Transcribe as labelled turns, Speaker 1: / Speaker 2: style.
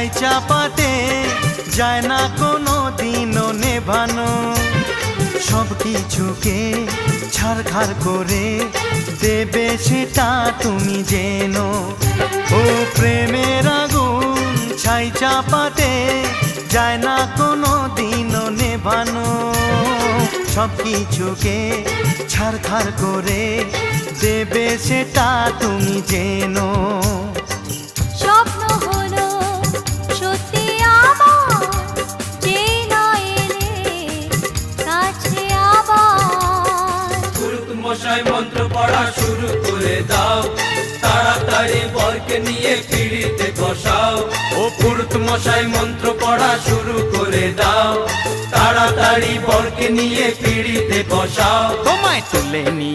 Speaker 1: ছাই চাপাতে যায় না কোনো দিনও নেভানো। সব কিছুকে ছারখার করে দেবে সেটা তুমি জেনো। ও প্রেমের আগুন ছাই চাপাতে যায় না কোনো দিনও নেভানো। সব কিছুকে ছারখার করে দেবে সেটা তুমি জেনো।
Speaker 2: স্বপ্ন হলো সত্যি আমার, যে না এলে কাছে আবার।
Speaker 3: পুরুত মশাই মন্ত্র পড়া শুরু করে দাও, তাড়াতাড়ি বরকে নিয়ে পিড়িতে বসাও। ও পুরুত মশাই মন্ত্র পড়া শুরু করে দাও, তাড়াতাড়ি বরকে নিয়ে পিড়িতে বসাও।
Speaker 1: তোমায় তুলে নিয়ে